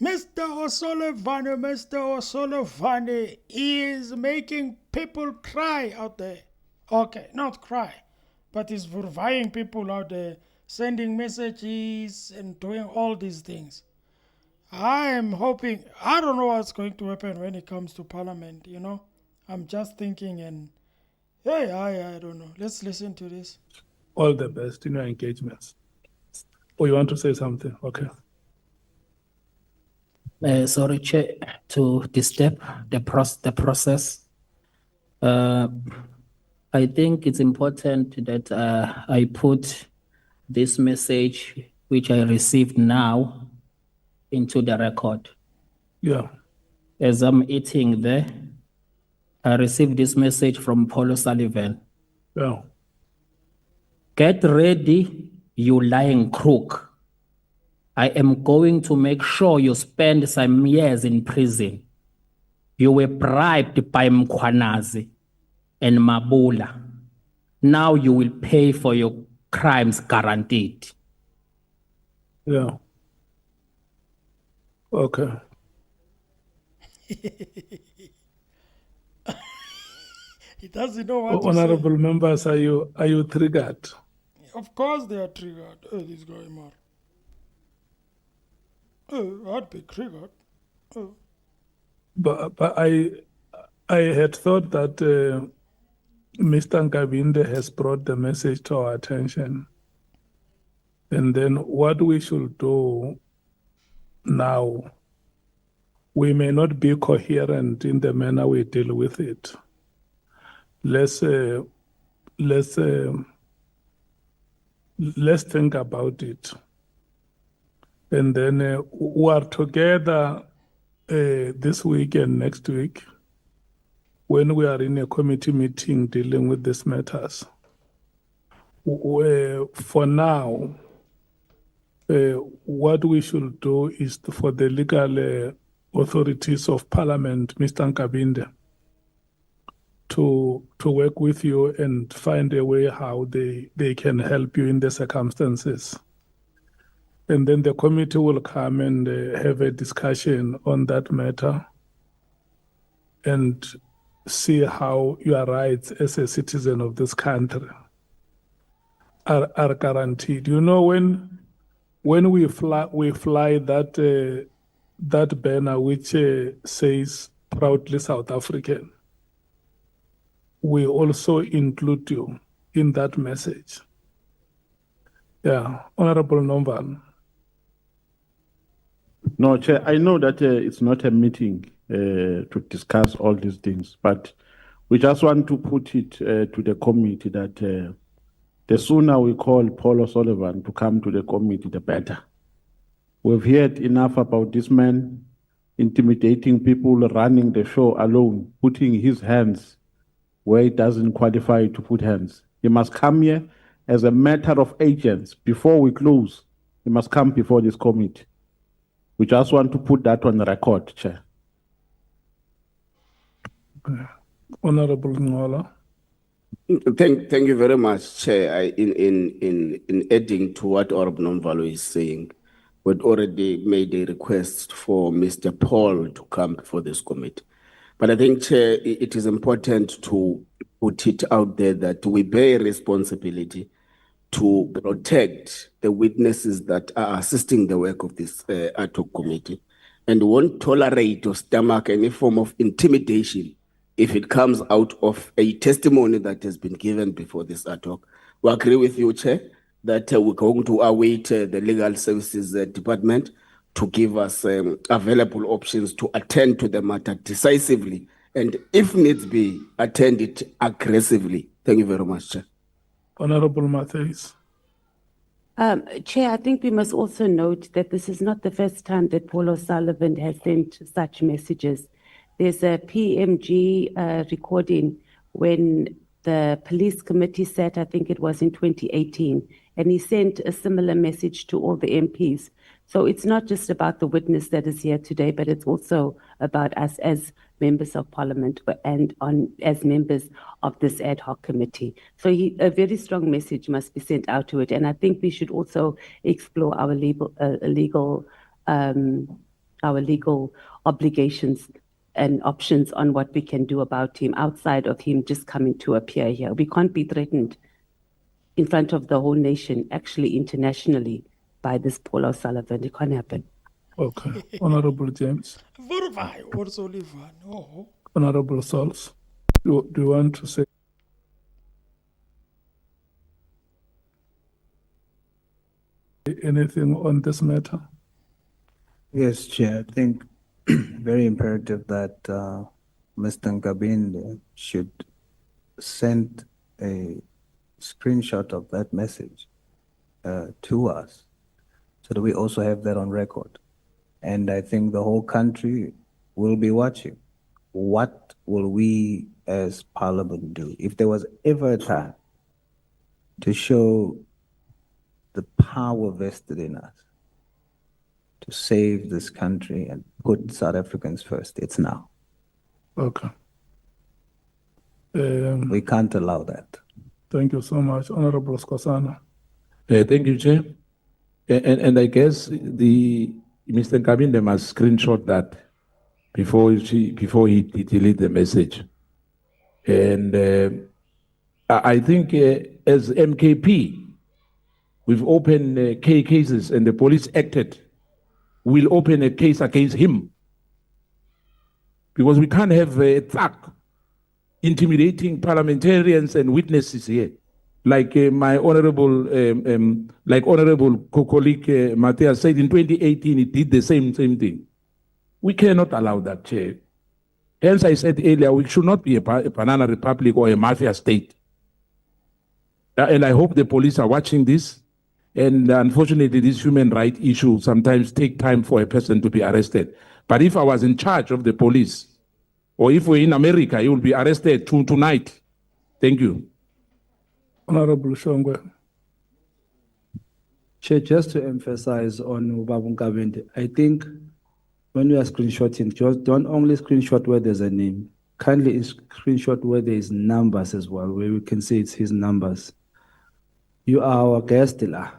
Mr. O'Sullivan is making people cry out there. Okay, not cry, but he's vying people out there, sending messages and doing all these things. I am hoping, I don't know what's going to happen when it comes to Parliament, you know. I'm just thinking, and hey, I don't know. Let's listen to this. All the best in your engagements. Oh, you want to say something? Okay. Sorry, Chair, to disturb the process. I think it's important that I put this message, which I received now, into the record. Yeah. As I'm eating there, I received this message from Paul Sullivan. Yeah. Get ready, you lying crook. I am going to make sure you spend some years in prison. You were bribed by Mkhwanazi and Mabula. Now you will pay for your crimes, guaranteed. Yeah. Okay. He doesn't know what to Honorable say. members, are you triggered? Of course they are triggered. Oh, this guy, man. Oh, I'd be triggered. Oh. But I had thought that Mr. Nkabinde has brought the message to our attention. And then what we should do now, we may not be coherent in the manner we deal with it. Let's think about it. And then we are together this week and next week when we are in a committee meeting dealing with these matters. For now, what we should do is for the legal authorities of Parliament, Mr. Nkabinde, to work with you and find a way how they can help you in the circumstances. And then the committee will come and have a discussion on that matter and see how your rights as a citizen of this country are guaranteed. You know, when we fly that banner which says proudly South African, we also include you in that message. Yeah, Honorable Nomvan. No, Chair, I know that it's not a meeting to discuss all these things, but we just want to put it to the committee that the sooner we call Paul O'Sullivan to come to the committee, the better. We've heard enough about this man intimidating people, running the show alone, putting his hands where he doesn't qualify to put hands. He must come here as a matter of agents. Before we close, he must come before this committee. We just want to put that on the record, Chair. Honorable Ngola. Thank you very much, Chair. In adding to what Honorable Nomvalo is saying, we'd already made a request for Mr. Paul to come before this committee. But I think, Chair, it is important to put it out there that we bear responsibility to protect the witnesses that are assisting the work of this ad hoc committee, and won't tolerate or stomach any form of intimidation if it comes out of a testimony that has been given before this ad hoc. We agree with you, Chair, that we're going to await the Legal Services Department to give us available options to attend to the matter decisively, and if needs be, attend it aggressively. Thank you very much, Chair. Honorable Matthews. Chair, I think we must also note that this is not the first time that Paul O'Sullivan has sent such messages. There's a PMG recording when the police committee sat, I think it was in 2018, and he sent a similar message to all the MPs. So it's not just about the witness that is here today, but it's also about us as members of Parliament and as members of this ad hoc committee. So a very strong message must be sent out to it. And I think we should also explore our legal our legal obligations and options on what we can do about him outside of him just coming to appear here. We can't be threatened in front of the whole nation, actually internationally, by this Paul O'Sullivan. It can't happen. Okay. Honorable James, Verify or Sullivan. Oh. Honorable Sauls, do you want to say anything on this matter? Yes, Chair. I think very imperative that Mr. Nkabinde should send a screenshot of that message to us so that we also have that on record. And I think the whole country will be watching. What will we as Parliament do? If there was ever a time to show the power vested in us to save this country and put South Africans first, it's now. Okay. We can't allow that. Thank you so much, Honorable Skosana. Thank you, Chair. And I guess Mr. Nkabinde must screenshot that before he delete the message. And I think as MKP, we've opened cases and the police acted. We'll open a case against him because we can't have a thug intimidating parliamentarians and witnesses here. Like my honorable colleague Matthias said, in 2018, he did the same thing. We cannot allow that, Chair. Hence, I said earlier, we should not be a banana republic or a mafia state. And I hope the police are watching this. And unfortunately, this human rights issue sometimes take time for a person to be arrested. But if I was in charge of the police, or if we're in America, he will be arrested tonight. Thank you. Honorable Shongwe. Chair, just to emphasize on Babu Nkabinde, I think when we are screenshotting, just don't only screenshot where there's a name. Kindly screenshot where there is numbers as well, where we can see it's his numbers. You are our guest, Dila.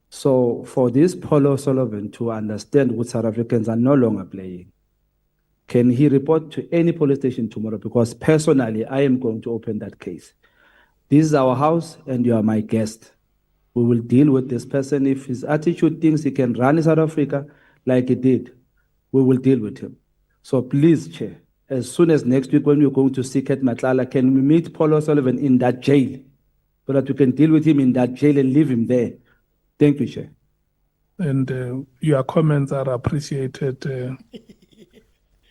So for this Paul O'Sullivan to understand what South Africans are no longer playing, can he report to any police station tomorrow? Because personally, I am going to open that case. This is our house and you are my guest. We will deal with this person. If his attitude thinks he can run South Africa like he did, we will deal with him. So please, Chair, as soon as next week when we're going to seek at Matlala, can we meet Paul O'Sullivan in that jail so that we can deal with him in that jail and leave him there? Thank you, Chair. And your comments are appreciated,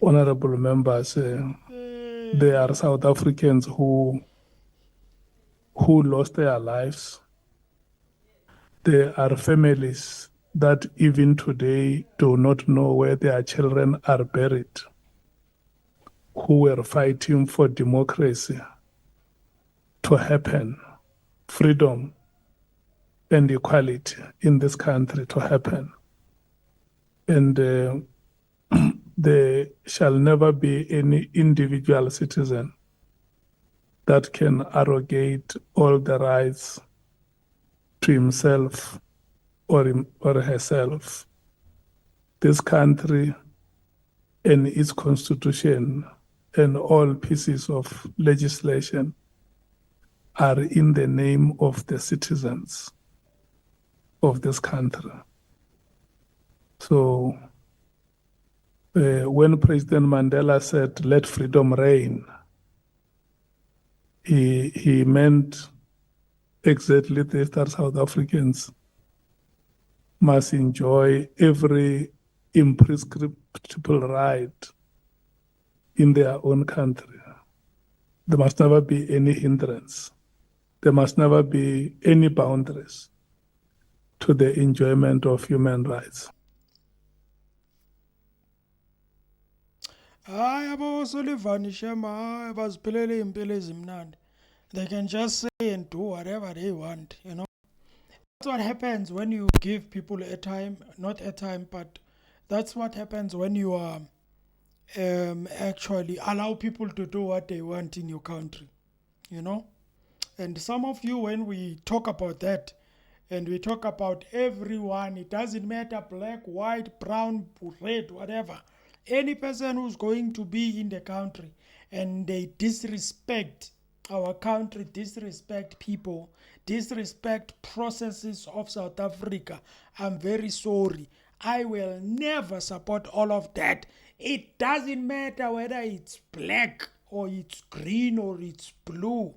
honorable members. There are South Africans who lost their lives. There are families that even today do not know where their children are buried, who were fighting for democracy to happen, freedom and equality in this country to happen. And there shall never be any individual citizen that can arrogate all the rights to himself or herself. This country and its constitution and all pieces of legislation are in the name of the citizens of this country. So when President Mandela said, "Let freedom reign," he meant exactly this, that South Africans must enjoy every imprescriptible right in their own country. There must never be any hindrance. There must never be any boundaries to the enjoyment of human rights. Hayi abo-Sullivan Shema hayi baziphelele impilo ezimnandi. They can just say and do whatever they want, you know. That's what happens when you give people airtime, not airtime, but that's what happens when you actually allow people to do what they want in your country, you know. And some of you, when we talk about that, and we talk about everyone. It doesn't matter black, white, brown, red, whatever. Any person who's going to be in the country and they disrespect our country, disrespect people, disrespect processes of South Africa, I'm very sorry. I will never support all of that. It doesn't matter whether it's black or it's green or it's blue.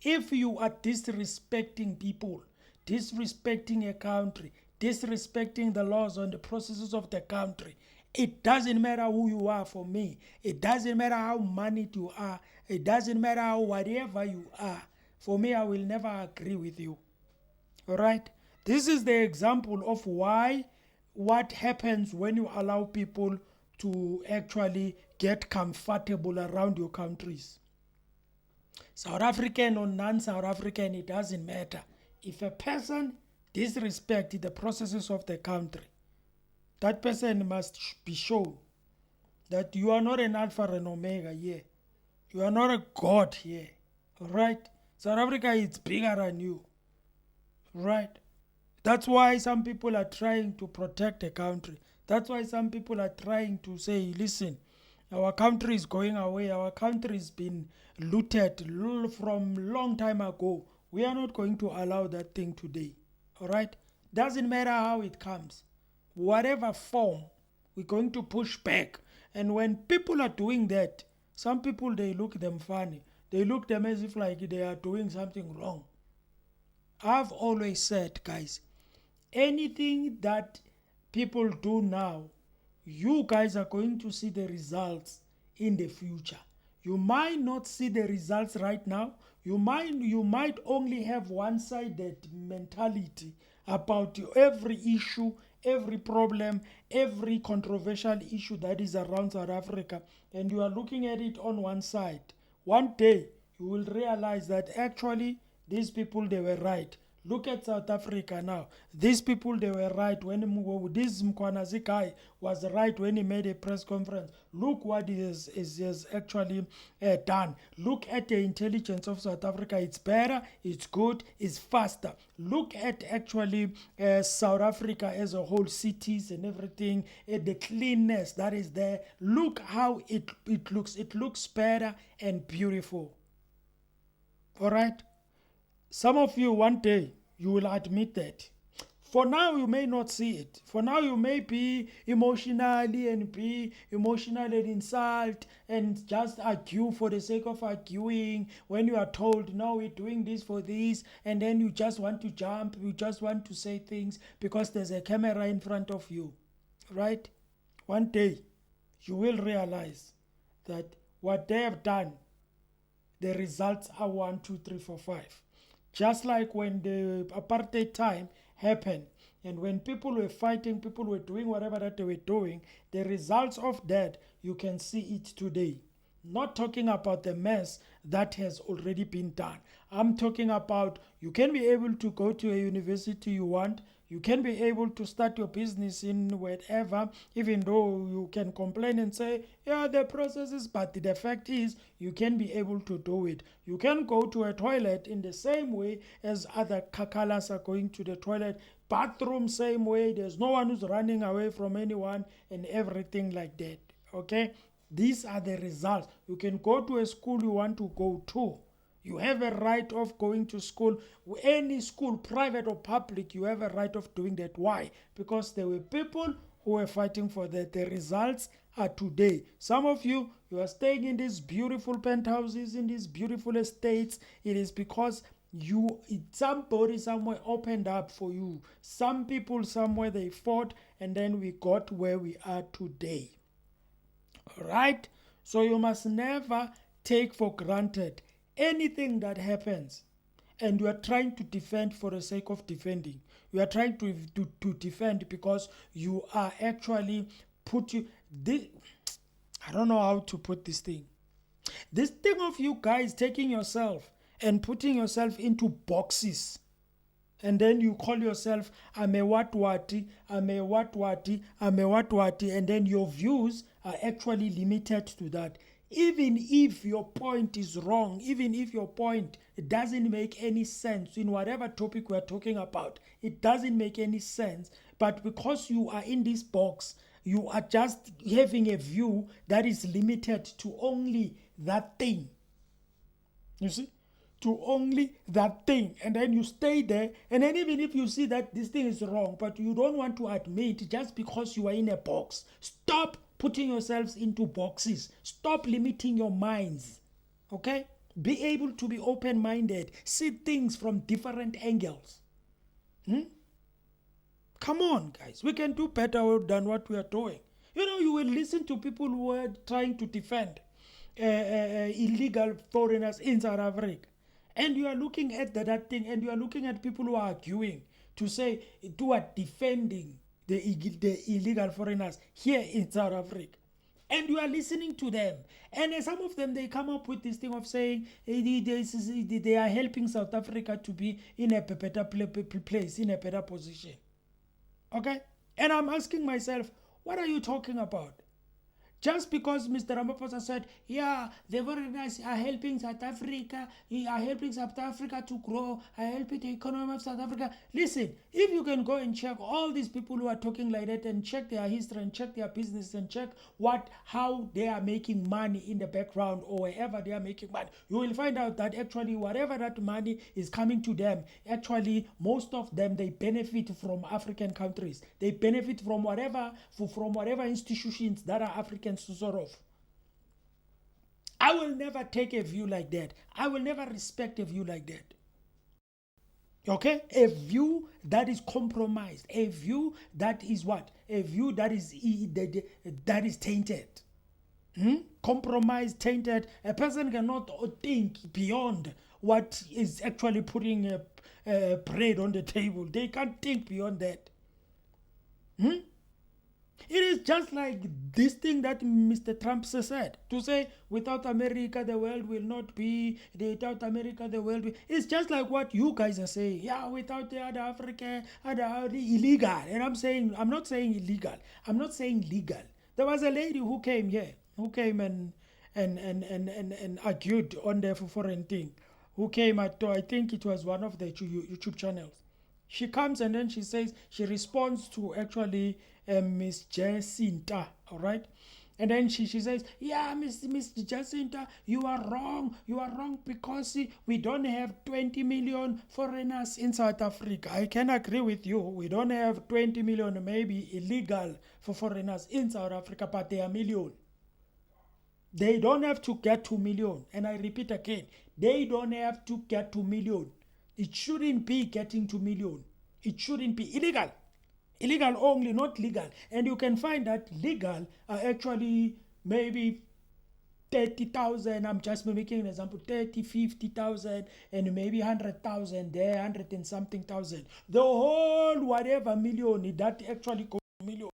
If you are disrespecting people, disrespecting a country, disrespecting the laws and the processes of the country, it doesn't matter who you are for me. It doesn't matter how moneyed you are. It doesn't matter how whatever you are. For me, I will never agree with you. All right? This is the example of what happens when you allow people to actually get comfortable around your countries. South African or non-South African, it doesn't matter. If a person disrespects the processes of the country, that person must be shown that you are not an alpha and omega here. You are not a god here. Right? South Africa is bigger than you. Right? That's why some people are trying to protect the country. That's why some people are trying to say, listen, our country is going away. Our country has been looted from long time ago. We are not going to allow that thing today. All right? Doesn't matter how it comes. Whatever form, we're going to push back. And when people are doing that, some people, they look them funny. They look them as if like they are doing something wrong. I've always said, guys, anything that people do now, you guys are going to see the results in the future. You might not see the results right now. You might only have one-sided mentality about every issue, every problem, every controversial issue that is around South Africa, and you are looking at it on one side. One day, you will realize that actually these people, they were right. Look at South Africa now. These people, they were right when this Mkwanazi guy was right when he made a press conference. Look what he has actually done. Look at the intelligence of South Africa. It's better, it's good, it's faster. Look at actually South Africa as a whole, cities and everything, the cleanness that is there. Look how it looks. It looks better and beautiful. All right? Some of you, one day, you will admit that. For now, you may not see it. For now, you may be emotionally insult and just argue for the sake of arguing when you are told, no, we're doing this for this, and then you just want to jump, you just want to say things because there's a camera in front of you, right? One day, you will realize that what they have done, the results are 1, 2, 3, 4, 5. Just like when the apartheid time happened, and when people were fighting, people were doing whatever that they were doing, the results of that, you can see it today. Not talking about the mess that has already been done. I'm talking about you can be able to go to a university you want. You can be able to start your business in whatever, even though you can complain and say, yeah, the process is, but the fact is, you can be able to do it. You can go to a toilet in the same way as other kakalas are going to the toilet. Bathroom, same way. There's no one who's running away from anyone and everything like that. Okay? These are the results. You can go to a school you want to go to. You have a right of going to school. Any school, private or public, you have a right of doing that. Why? Because there were people who were fighting for that. The results are today. Some of you are staying in these beautiful penthouses, in these beautiful estates. It is because somebody somewhere opened up for you. Some people somewhere, they fought, and then we got where we are today. All right? So you must never take for granted anything that happens, and you are trying to defend for the sake of defending. You are trying to defend because you are actually I don't know how to put this thing. This thing of you guys taking yourself and putting yourself into boxes, and then you call yourself, I'm a what-wati, I'm a what-wati, I'm a what-wati, and then your views are actually limited to that. Even if your point is wrong, even if your point doesn't make any sense in whatever topic we're talking about, it doesn't make any sense. But because you are in this box, you are just having a view that is limited to only that thing. You see? To only that thing. And then you stay there. And then even if you see that this thing is wrong, but you don't want to admit just because you are in a box, stop putting yourselves into boxes. Stop limiting your minds. Okay? Be able to be open-minded. See things from different angles. Come on, guys. We can do better than what we are doing. You know, you will listen to people who are trying to defend illegal foreigners in South Africa. And you are looking at that thing, and you are looking at people who are arguing to say, who are defending the illegal foreigners here in South Africa. And you are listening to them. And some of them, they come up with this thing of saying they are helping South Africa to be in a better place, in a better position. Okay? And I'm asking myself, what are you talking about? Just because Mr. Ramaphosa said, yeah, the foreigners are helping South Africa, are helping South Africa to grow, are helping the economy of South Africa. Listen, if you can go and check all these people who are talking like that and check their history and check their business and check how they are making money in the background or wherever they are making money, you will find out that actually whatever that money is coming to them, actually most of them, they benefit from African countries. They benefit from whatever institutions that are African to sort of. I will never take a view like that. I will never respect a view like that. Okay? A view that is compromised. A view that is what? A view that is tainted. Compromised, tainted. A person cannot think beyond what is actually putting bread on the table. They can't think beyond that. It is just like this thing that Mr. Trump said, to say without America the world will not be, without America the world will. It's just like what you guys are saying. Yeah, without the other Africa, illegal. And I'm not saying illegal. I'm not saying legal. There was a lady who came here, and argued on the foreign thing, who came I think it was one of the YouTube channels. She comes and then she says, she responds to actually Miss Jacinta, all right? And then she says, yeah, Miss Jacinta, you are wrong. You are wrong because we don't have 20 million foreigners in South Africa. I can agree with you. We don't have 20 million, maybe illegal for foreigners in South Africa, but they are million. They don't have to get 2 million. And I repeat again, they don't have to get 2 million. It shouldn't be getting 2 million. It shouldn't be illegal. Illegal only, not legal. And you can find that legal are actually maybe 30,000. I'm just making an example. 30, 50,000 and maybe 100,000 there, 100 and something thousand. The whole whatever million, that actually goes to million.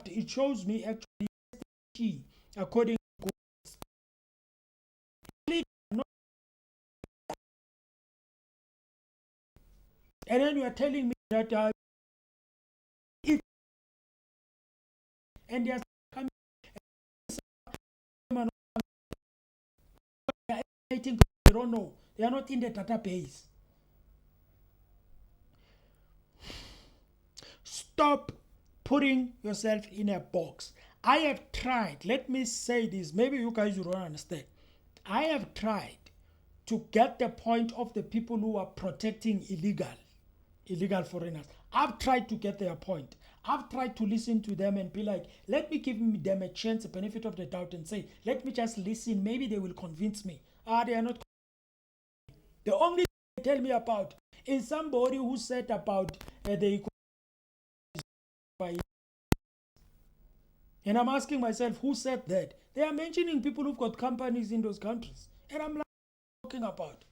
It shows me actually according to and then you are telling me that and they are coming they don't know. They are not in the database. Stop putting yourself in a box. I have tried, let me say this, maybe you guys don't understand. I have tried to get the point of the people who are protecting illegal foreigners. I've tried to get their point. I've tried to listen to them and be like, let me give them a chance, a benefit of the doubt, and say, let me just listen. Maybe they will convince me. They are not. The only thing they tell me about is somebody who said about the economy. And I'm asking myself, who said that? They are mentioning people who've got companies in those countries. And I'm like, talking about?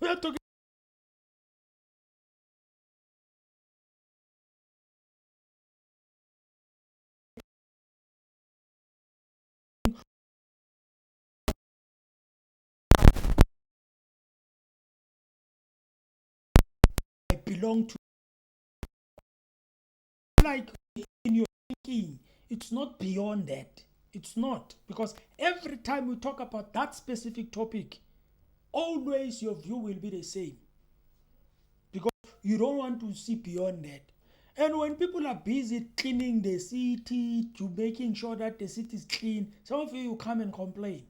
We are talking I belong to, like in your thinking, It's not beyond that. It's not. Because every time we talk about that specific topic, always your view will be the same. Because you don't want to see beyond that. And when people are busy cleaning the city, to making sure that the city is clean, some of you come and complain.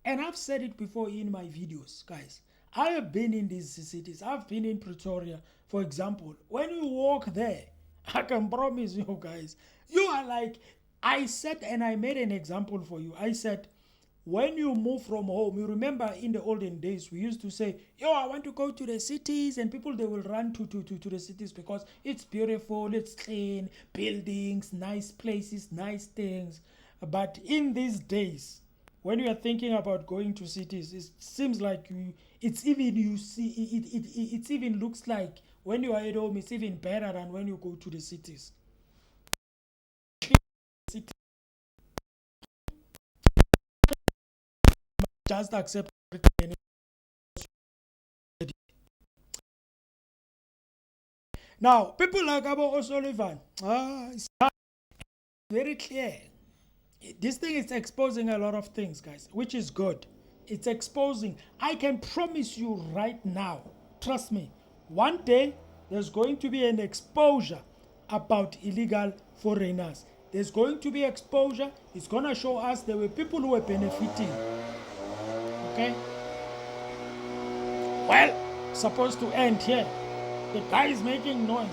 And I've said it before in my videos, guys. I have been in these cities. I've been in Pretoria, for example. When you walk there, I can promise you guys, you are like, I said, and I made an example for you. I said, when you move from home, you remember in the olden days, we used to say, yo, I want to go to the cities, and people, they will run to the cities because it's beautiful, it's clean, buildings, nice places, nice things. But in these days, when you are thinking about going to cities, it seems like it even looks like when you are at home, it's even better than when you go to the cities. Just accept everything. Now, people like Abo Sullivan, it's very clear. This thing is exposing a lot of things, guys, which is good. It's exposing. I can promise you right now, trust me, one day there's going to be an exposure about illegal foreigners. There's going to be exposure. It's going to show us there were people who were benefiting. Okay? Well, supposed to end here. The guy is making noise.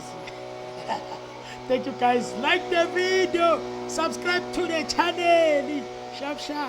Thank you, guys. Like the video. Subscribe to the channel. Sharp, sharp.